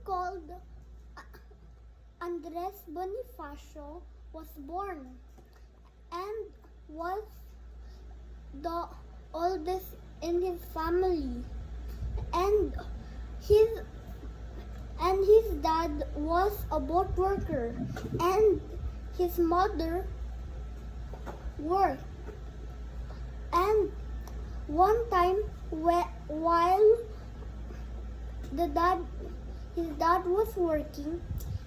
called Andres Bonifacio was born and was the oldest in his family, and his dad was a boat worker and his mother worked. And one time while his dad was working,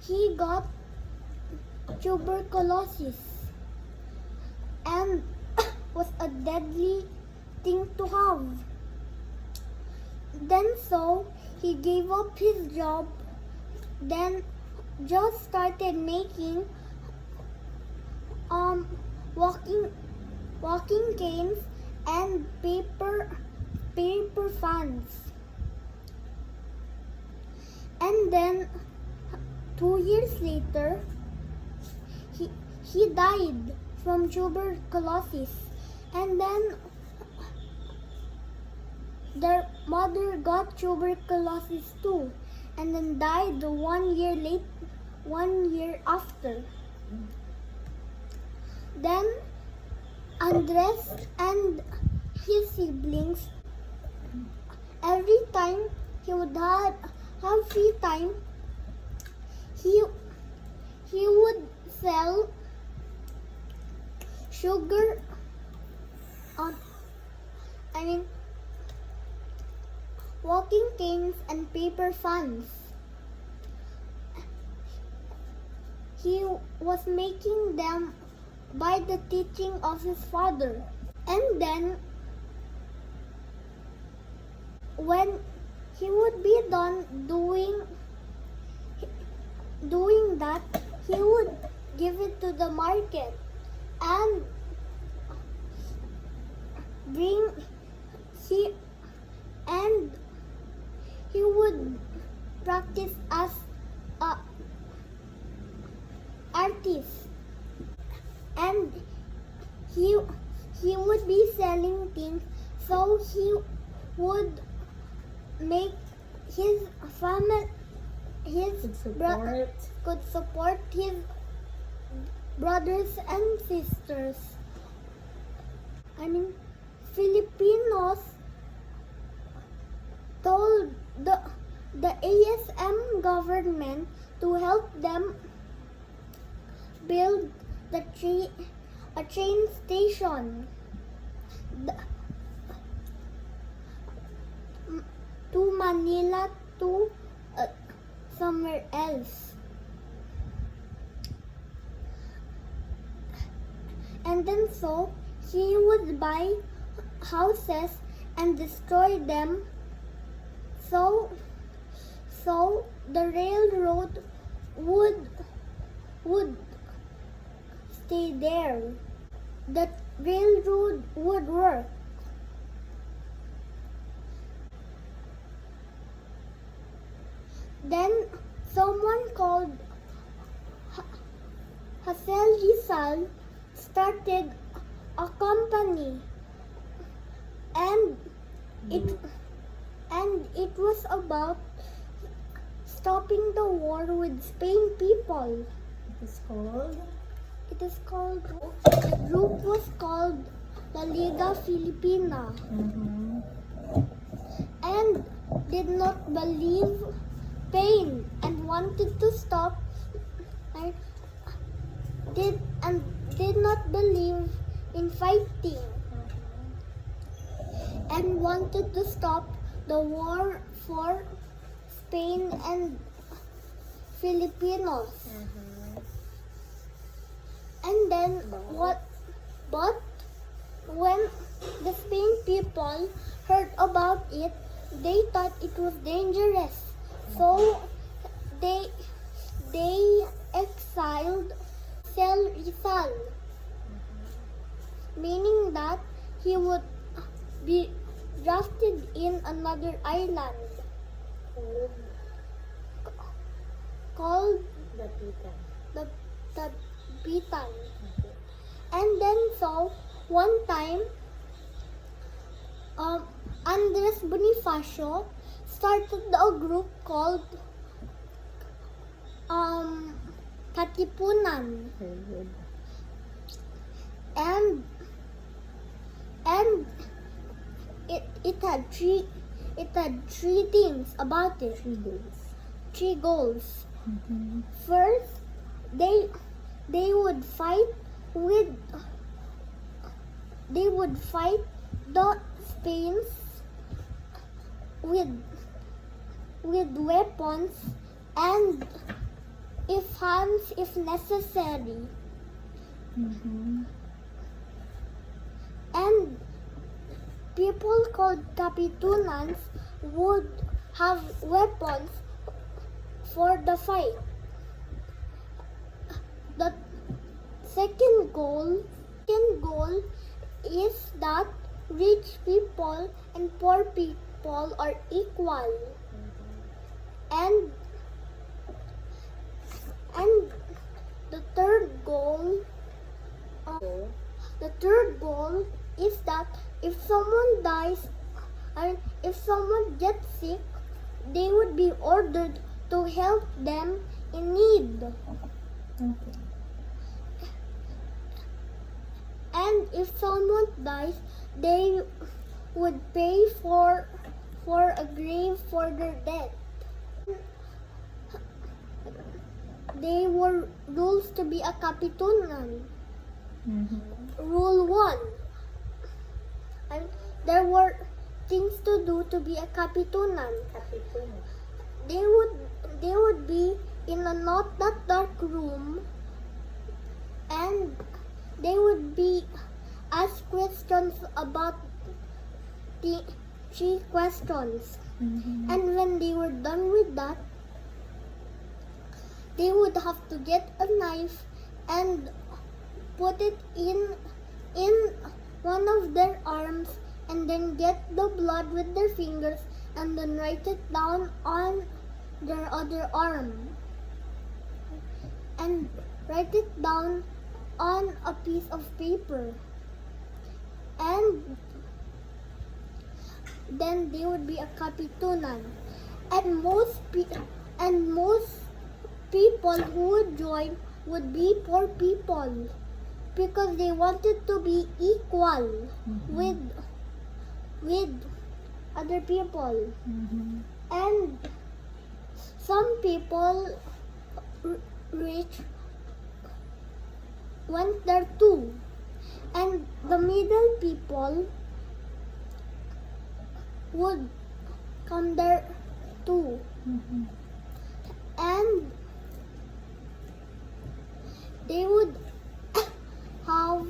he got tuberculosis, and was a deadly thing to have. Then so he gave up his job, then just started making walking canes and paper fans. And then 2 years later, he died from tuberculosis. And then their mother got tuberculosis too, and then died 1 year after. Then Andres and his siblings, every time he would have free time, he would sell sugar walking canes and paper fans. He was making them by the teaching of his father. And then when he would be done doing that, he would give it to the market and he would practice as a artist, and he would be selling things, so he would make his family, could support his brothers and sisters. Filipinos told the ASM government to help them build a train station to Manila to somewhere else. And then so he would buy houses and destroy them, so the railroad would stay there. The railroad would work. Then someone called Rizal started a company, and it was about stopping the war with Spain people. It is called? The group was called La Liga Filipina. And did not believe Spain and wanted to stop, did not believe in fighting, and wanted to stop the war for Spain and Filipinos. And then but when the Spain people heard about it, they thought it was dangerous. So they exiled Rizal, meaning that he would be drafted in another island called the Bitan. And then so one time Andres Bonifacio started a group called Katipunan. Very good. And it had three things about it. 3 days. 3 goals. Mm-hmm. First, they would fight the Spains with weapons and if necessary. Mm-hmm. And people called Kapitunans would have weapons for the fight. The second goal is that rich people and poor people are equal. And the third goal is that if someone dies and if someone gets sick, they would be ordered to help them in need. Okay. And if someone dies, they would pay for a grave for their dead. They were rules to be a Kapitunan. Mm-hmm. Rule 1. And there were things to do to be a Kapitunan. They would be in a not that dark room, and they would be asked questions about the 3 questions. Mm-hmm. And when they were done with that, they would have to get a knife and put it in one of their arms and then get the blood with their fingers and then write it down on their other arm. And write it down on a piece of paper. And then they would be a Kapitunan. And most people who would join would be poor people because they wanted to be equal with other people. Mm-hmm. And some people rich went there too, and the middle people would come there too. Mm-hmm. And they would have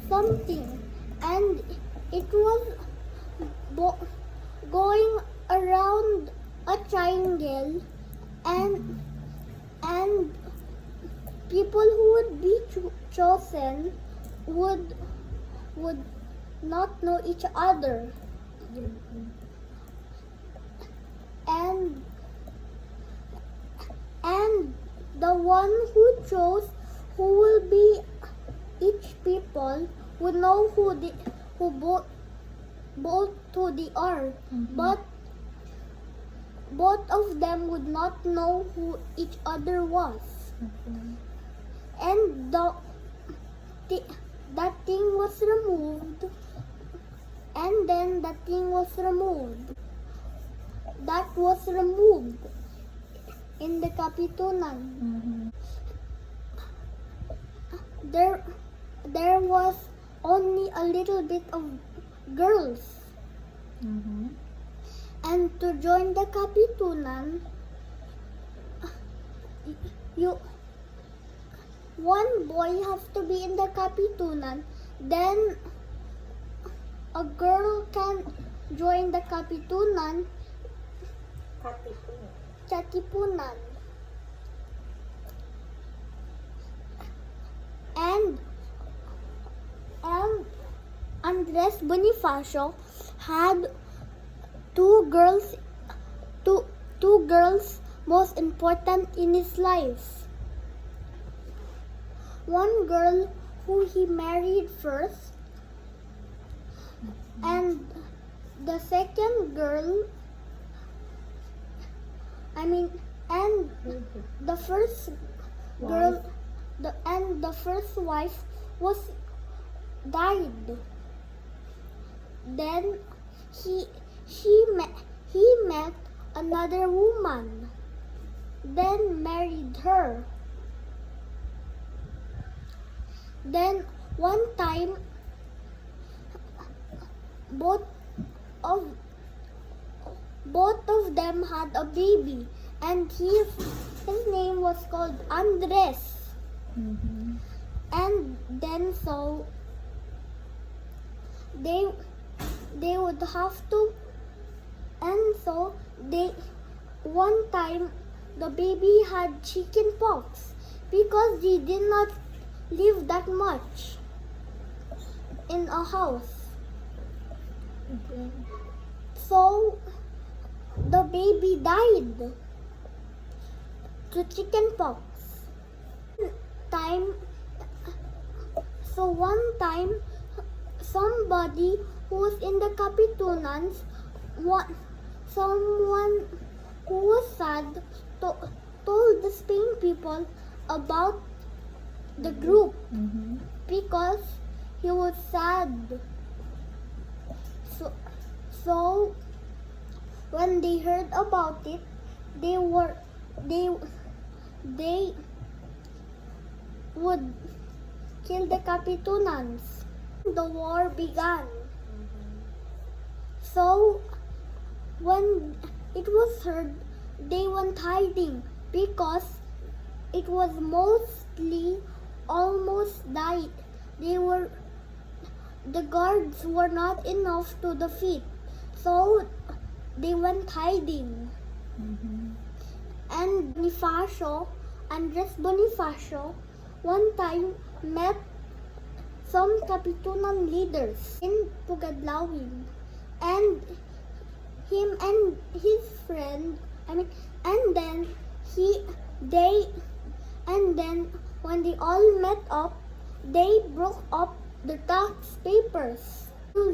something, and it was going around a triangle, and people who would be chosen would not know each other. And the one who chose who will be each people would know who both who they are. Mm-hmm. But both of them would not know who each other was. Mm-hmm. And that thing was removed, and then that thing was removed. That was removed in the Kapitunan. Mm-hmm. There was only a little bit of girls. Mm-hmm. And to join the Kapitunan, one boy has to be in the Kapitunan, then a girl can join the Kapitunan, Katipunan. And Andres Bonifacio had two girls most important in his life. One girl who he married first, and the second girl, And the first girl, the first wife was died. Then he met another woman, then married her. Then one time both of them had a baby, and his name was called Andres. Mm-hmm. And then so they would have to, and so they one time the baby had chicken pox because they did not live that much in a house. Okay. So the baby died to chicken pox. One time somebody who was in the Kapitunans, someone who was sad told the Spain people about the group Mm-hmm. because he was sad. So when they heard about it, they would kill the Kapitunans. The war began. So when it was heard, they went hiding because it was mostly almost died. The guards were not enough to defeat, so they went hiding. Mm-hmm. And Andres Bonifacio, one time met some Kapitunan leaders in Pugadlawin, and him and his friend, and then when they all met up, they broke up the tax papers. And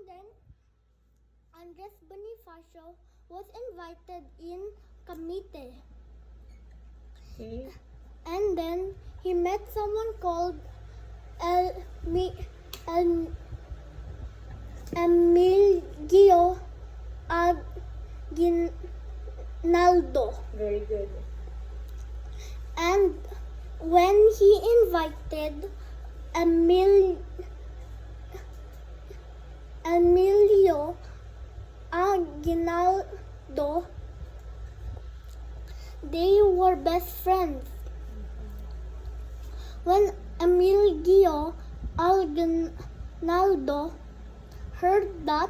then Andres Bonifacio was invited in Camite. Okay. And then he met someone called Emilio Aguinaldo. Very good. And when he invited Emilio Aguinaldo, they were best friends. When Emilio Aguinaldo heard that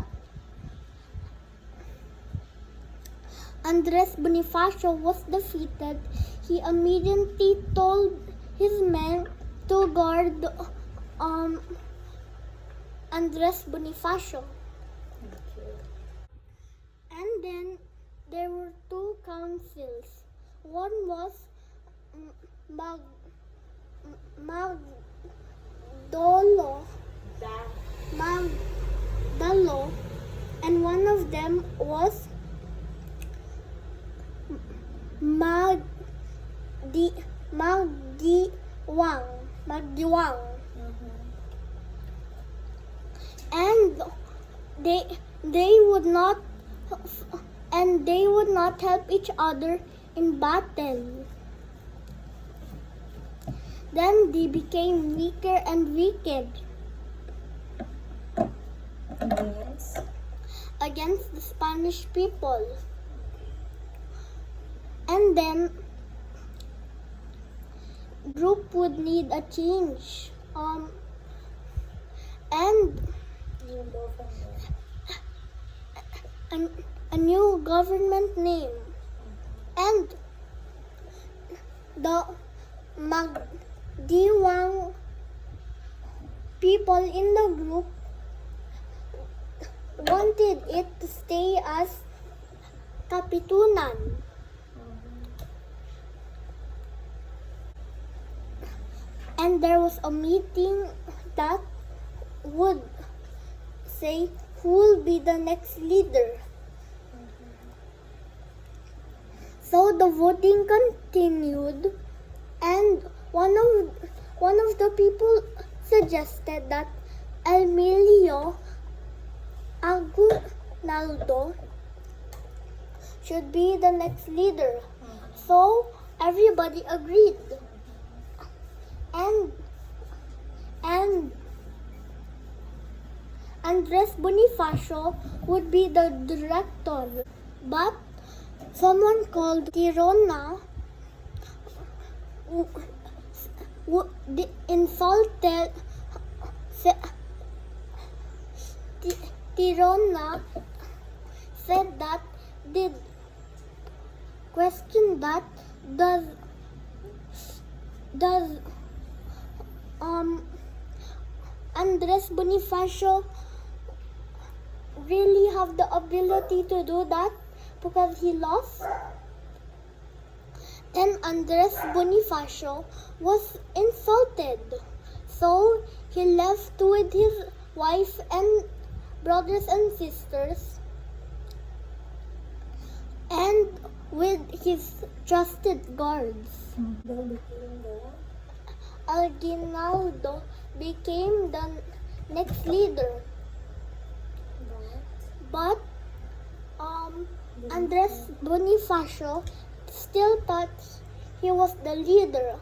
Andres Bonifacio was defeated, he immediately told his men to guard Andres Bonifacio. Okay. And then there were two councils. One was Magdalo, and one of them was Magdiwang. And they would not help each other in battle. Then they became weaker and wicked Yes. against the Spanish people. And then group would need a change. And a new government name. And the Magdiwang people in the group wanted it to stay as Kapitunan. And there was a meeting that would say who will be the next leader. voting continued, and one of the people suggested that Emilio Aguinaldo should be the next leader. So everybody agreed. And Andres Bonifacio would be the director. But someone called Tirona insulted Tirona said that did question that does Andres Bonifacio really have the ability to do that because he lost? Then Andres Bonifacio was insulted. So he left with his wife and brothers and sisters and with his trusted guards. Aguinaldo became the next leader. But Andres Bonifacio still thought he was the leader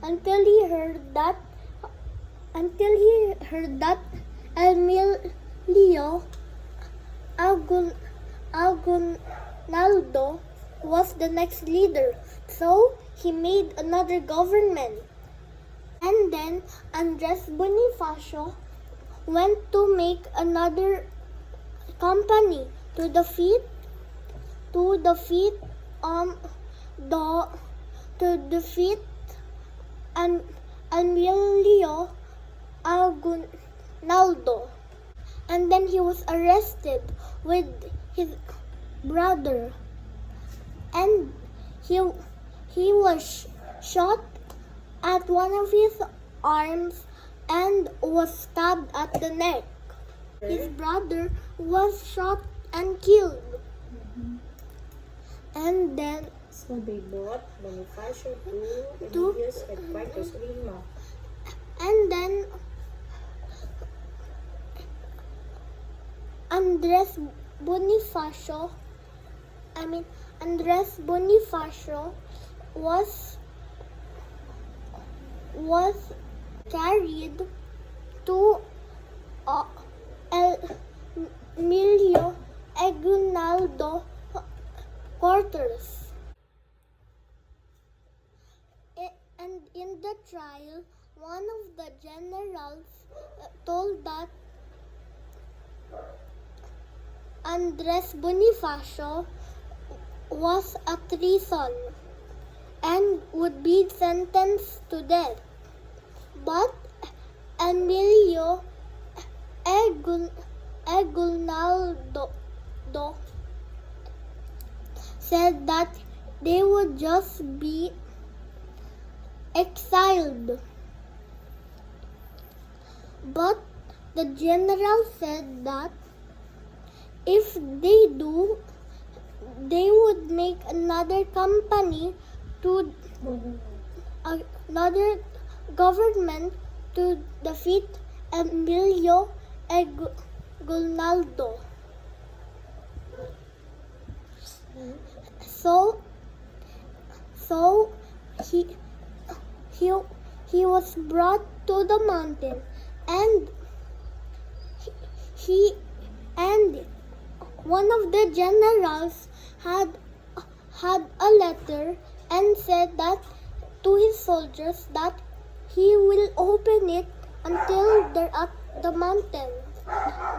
until he heard that Emilio Aguinaldo was the next leader. So he made another government. And then Andres Bonifacio went to make another company to defeat Emilio Aguinaldo. And then he was arrested with his brother, and he was shot at one of his arms and was stabbed at the neck. His brother was shot and killed. And then So they brought Bonifacio to Emilio's headquarters, Lima. And then Andres Bonifacio was carried to Emilio Aguinaldo quarters. And in the trial, one of the generals told that Andres Bonifacio was a treason and would be sentenced to death. But Emilio Aguinaldo said that they would just be exiled. But the general said that if they do, they would make another company to another government to defeat Emilio Aguinaldo. So he was brought to the mountain, and one of the generals had a letter and said that to his soldiers that he will open it until they're at the mountain.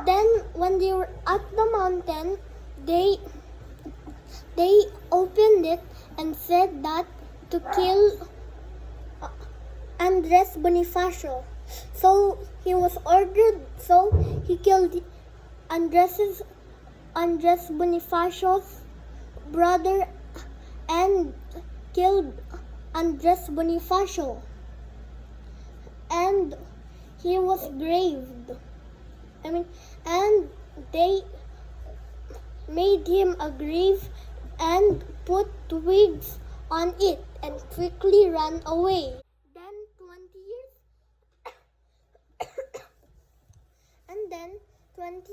Then when they were at the mountain, they opened it and said that to kill Andres Bonifacio. So he was ordered, so he killed Andres Bonifacio's brother and killed Andres Bonifacio. And he was graved. And they made him a grave and put twigs on it and quickly ran away. Then 20 years and then 20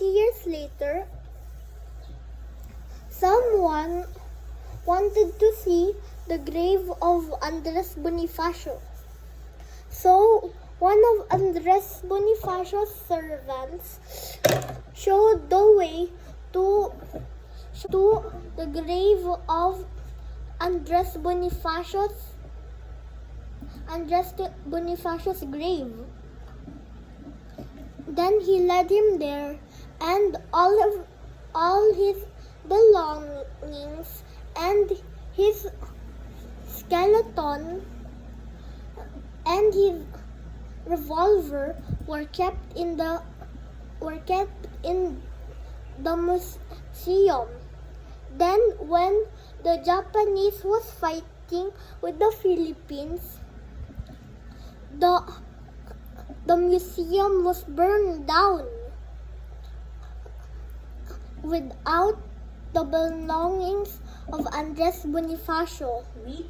years later, someone wanted to see the grave of Andres Bonifacio. So, one of Andres Bonifacio's servants showed the way to the grave of Andres Bonifacio's grave. Then he led him there, and all his belongings and his skeleton and his revolver were kept in the museum. Then when the Japanese was fighting with the Philippines, the museum was burned down without the belongings of Andres Bonifacio. We